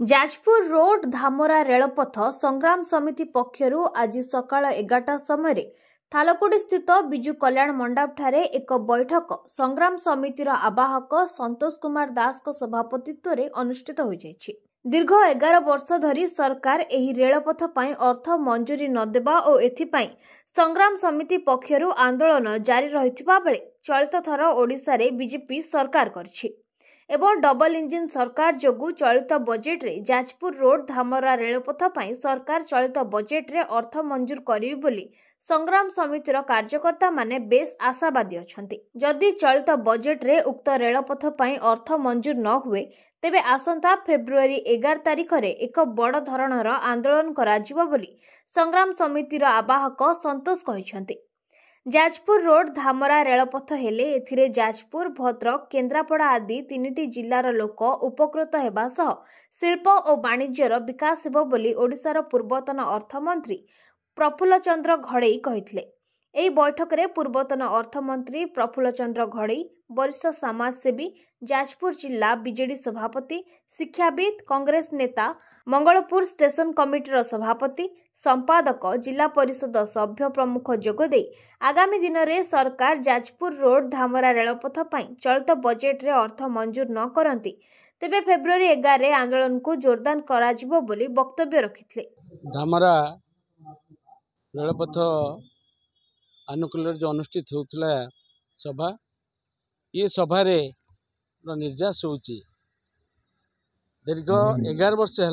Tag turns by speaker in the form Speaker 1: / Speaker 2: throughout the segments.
Speaker 1: Jajpur road Dhamra रेलपथ संग्राम समिति पक्षर आज सकाळ 11टा समय थालकोडी स्थित विजु कल्याण मंडप ठारे एक बैठक संग्राम समितिर आवाहक संतोष कुमार दास सभापतित्व में अनुष्ठित हो जायछि। दीर्घ 11 वर्ष धरी सरकार एही रेलपथ पई अर्थ मंजूरी न देबा और एथिपई संग्राम समिति पक्षर आंदोलन जारी रहिथिबा बेले चलित थर ओडिसा रे बीजेपी सरकार करछि एवं डबल इंजिन सरकार जोगु चलित बजेट रे जाजपुर रोड धामरा रेलपथ पई सरकार चलित बजेट रे अर्थ मंजूर करिवि बोली संग्राम समितिर कार्यकर्ता माने बेस आशावादी अछंती। जदि चलित बजेट रे उक्त रेलपथ पई अर्थ मंजूर न हुए तेबे आसंता फेब्रुआरी 11 तारिख रे एक बड़ धरणर आंदोलन कराजिबो बोली संग्राम समितिर आवाहक संतोष कहिसंती। जाजपुर रोड धामरा रेलपथ हेले एथिरे जाजपुर भद्रक केन्द्रापड़ा आदि 3टी जिल्लार लोक उपकृत हेबा सह शिल्प और वाणिज्यर विकास हेबो बोली ओडिशार पूर्वतन अर्थमंत्री प्रफुल्ल चंद्र घड़ई कहिथिले। एही बैठक रे पूर्वतन अर्थमंत्री प्रफुल्ल चंद्र घड़ई, वरिष्ठ समाजसेवी, जाजपुर जिला बीजेडी सभापति, शिक्षाविद, कांग्रेस नेता, मंगलपुर स्टेशन कमिटीर सभापति, संपादक, जिला परिषद सभ्य प्रमुख जोगदे आगामी दिन में सरकार जाजपुर रोड धामरा रेलपथ पई चलित बजेट रे अर्थ मंजूर न करंती तेबे फेब्रुआरी 11 आंदोलन को जोरदार कराजिबो बोली वक्तव्य रखिथिले।
Speaker 2: धामरा रेलपथ अनुकूल जो अनुष्ठित होता सभा ये सभा निर्यास होची दीर्घ 11 वर्ष है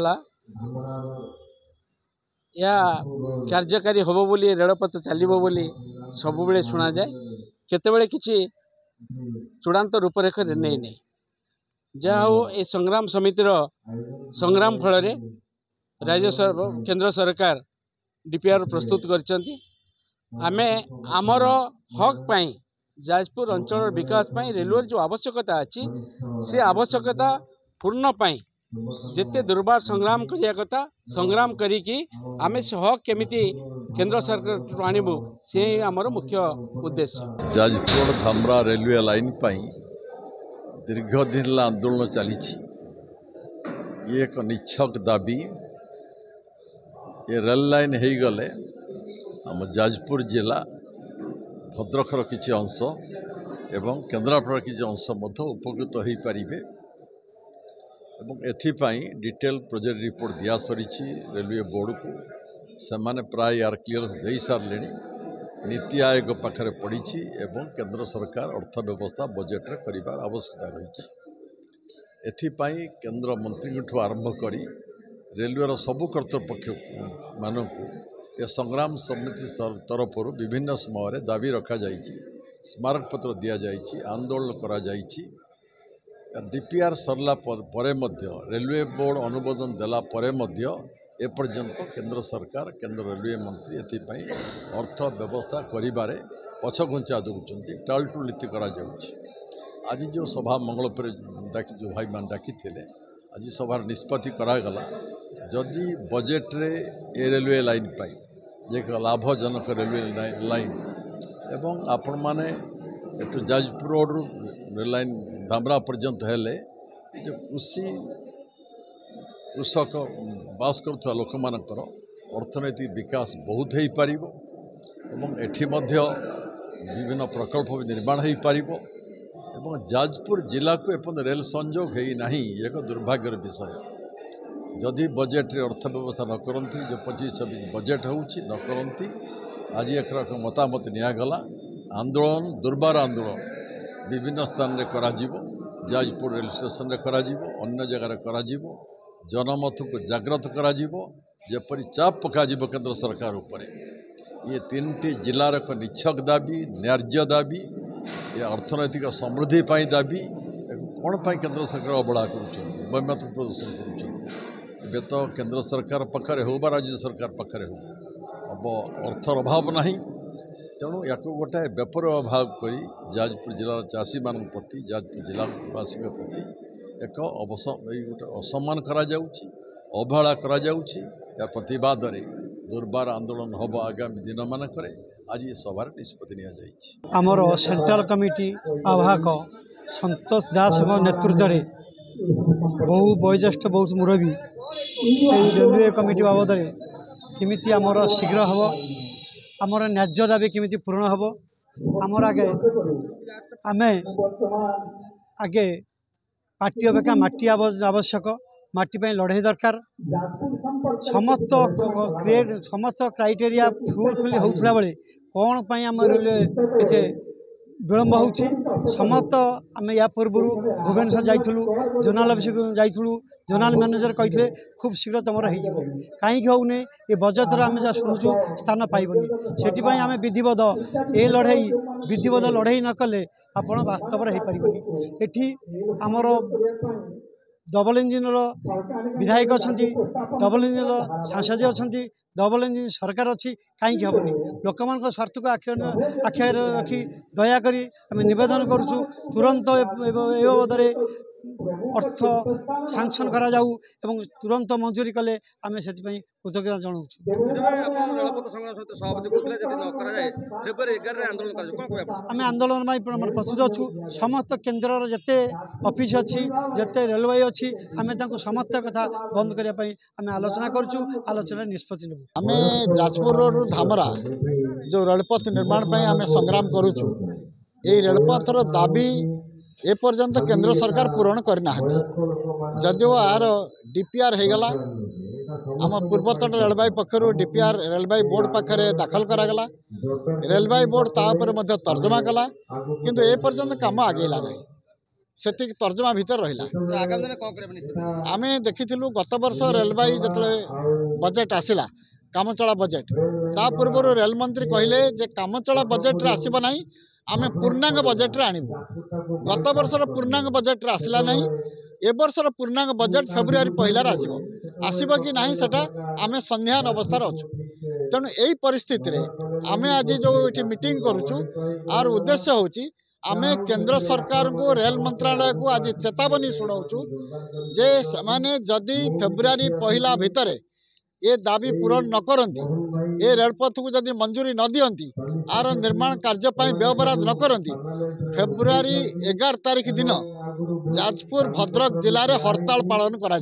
Speaker 2: या कार्यकारी हम बोली रेलपथ चलो बोली सब बेले शुणा जाए केतबेले किछि चूड़ांत रूपरेख नहीं नहीं जहा हो ए संग्राम समितिर संग्राम फल राज्य केंद्र सरकार डीपीआर प्रस्तुत करचंती। आमे आमर हक पाई जाजपुर अंचल विकास पाई रेलवे जो आवश्यकता अच्छी से आवश्यकता पूर्ण पाई जिते दुर्बार संग्राम करिया कथा संग्राम करिकी आमे से हक केमिति केंद्र सरकार आणबू से आमर मुख्य उद्देश्य।
Speaker 3: जाजपुर धामरा रेलवे लाइन पाई दीर्घ दिन आंदोलन चली ये एक निछक दाबी ये रेल लाइन हो गले आम जाजपुर जिला भद्रकर किसी अंश एवं केन्द्रापड़ा किसी अंश उपकृत हो पारे एथिपाई डिटेल प्रोजेक्ट रिपोर्ट दिया सरी रेलवे बोर्ड को सेमाने प्राय यार क्लीयरेंस दे सारे नीति आयोग पाखे पड़ी एवं केंद्र सरकार अर्थव्यवस्था बजेट रे करिबार आवश्यकता रही एथिपाई केंद्र मंत्री आरंभ करी रेलवेर सबु कर्तृपक्ष मानक ये संग्राम समिति तरफ विभिन्न समय दाबी रखा जाइए स्मारक पत्र दि जाइए आंदोलन करा जाइए डीपीआर सरला परे मध्य रेलवे बोर्ड अनुमोदन देला परे मध्य एपर्यंत केंद्र सरकार केंद्र रेलवे मंत्री एथिपाई अर्थ व्यवस्था करिबारे पछघुंचा दौरान टालटुल नीति करा जाउछि। आज जो सभा मंगलपुर जो भाई मान डाकी आज सभार निष्पत्ति करागला जदि बजेट रे ए रेलवे लाइन पाई एक लाभजनक रेलवे लाइन एवं आपण माने एटू Jajpur road rail line Dhamra पर्यंत हेले जो कृषक बास करुवा लोक मानकर अर्थनैतिक विकास बहुत हो पार एवं एठी मध्य विभिन्न प्रकल्प निर्माण हो पार एवं जाजपुर जिला को एपन रेल संजोग है नहीं एक दुर्भाग्यर विषय जदि बजेट रे अर्थव्यवस्था न करती जो 25-26 बजेट होउछि न करती आज एक मतामत निगला आंदोलन दुर्बार आंदोलन विभिन्न स्थान रे करा जीवो जाजपुर रेल स्टेशन रे करा जीवो अन्य जगह करा जीवो जनमत को जागृत करा जीवो जेपरि चाप पका जीवो केंद्र सरकार ऊपर ये 3टी जिलार एक निछक दाबी न्याय्य दाबी ये अर्थनैतिक समृद्धि पाई दाबी कौन पाई केंद्र सरकार अवहेला करुछंती मत प्रदर्शन करुछंती ए तो केंद्र सरकार पाखे हो राज्य सरकार पाखे हो अब अर्थर अभाव नहीं तेणु या गोटे व्यापार अभाव कर जाजपुर जिलार चाषी मान प्रति जाजपुर जिलावासी प्रति एक गोटे असम्मान करा अवहेला करा या प्रतिवाद रे दुर्बार आंदोलन हम आगामी दिन मानक आज सभार निष्पत्ति नि
Speaker 4: आमर सेंट्रल कमिटी आवाहक संतोष दास नेतृत्व बहु वयोज्येष्ठ बहुत मुरबी रेलवे कमिटी बाबद किमिति आमर शीघ्र हम आमर न्याज्य दाबी किमिति पूरण हम आमर आगे आम आगे पार्टी अपेक्षा माटी आवश्यक माटी लड़ाई दरकार समस्त समस्त क्राइटेरिया फुलफिल होता बेले कौन पाई आम रेलवे एते विलम्ब होची समस्त आम या पूर्व भुवनेश्वर जाइलु जोनाल ऑफिस जाइलु जोनाल मैनेजर कहते खूब शीघ्र तुम हो कहीं होने ये बजेटर आम जहाँ शुणुचु स्थान पाइबनी से आम विधिवत ए लड़ाई विधिवत लड़ाई न कले आपण वास्तव हो पारबनी एठी आमर डबल इंजिन विधायक अच्छा डबल इंजिन सांसद अच्छा डबल इंजिन सरकार अच्छी कहीं हेनी लोक मान स्वार्थ को आखिर रखी दयाकों आम नवेदन करुचु तुरंत ए बाबद अर्थ सांक्शन करा जाऊ एवं तुरंत मंजूरी कले आम से कृतज्ञता जनाऊँ आम आंदोलन में प्रस्तुत अच्छु समस्त केन्द्र जिते ऑफिस अच्छी जिते रेलवे अच्छी आम समस्त कथा बंद करने आम आलोचना करुँ आलोचना निष्पत्ति नेबू
Speaker 5: आम जाजपुर रोड धामरा जो रेलपथ निर्माण आम संग्राम करुचु ये रेलपथर दाबी एपर्यंत केंद्र सरकार पूरण करना जदिव यार डीपीआर होगला आम पूर्वतन रेलवे पक्षर डीपीआर रेलवे बोर्ड पाखे दाखल करागला रेलवे बोर्ड तापर तर्जमा कला किंतु एपर्यंत काम आगेला ना से तर्जमा भीतर रहा आम देखी गत वर्ष रेलवे जो बजेट आसला कामचला बजेट ता पूर्व रेल मंत्री कहले जे कामचला बजेट आसब ना आम पूर्णांग बजेट आणबू गत वर्षर पूर्णांग बजेट आसला ना ए वर्षर पूर्णांग बजेट फेब्रुआरी पहलार आसब कि ना सेटा आम संध्यान अवस्था अच्छु तेणु यही परिस्थिति आम आज जो ये मीटिंग करुचु आर उद्देश्य होची आम केंद्र सरकार को रेल मंत्रालय को आज चेतावनी शुणाऊँ जे से जदि फेब्रुआरी पहला भितर ये दाबी पूरण न करती ये रेलपथ को जदि मंजूरी न दियंती आर निर्माण कार्य व्यवहार न करती फेब्रुआरी 11 तारीख दिन जाजपुर भद्रक जिले में हड़ताल पालन करा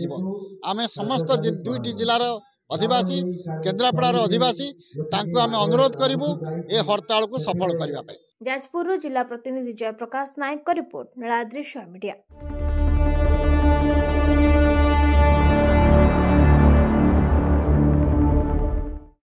Speaker 5: आम समस्त दुईटी जिलार अधिवासी केन्द्रापड़ार अधिवासी तांको आम अनुरोध करूँ ए हड़ताल को सफल करने।
Speaker 1: जाजपुर जिला प्रतिनिधि जयप्रकाश नायक रिपोर्ट नीलाद्री मीडिया।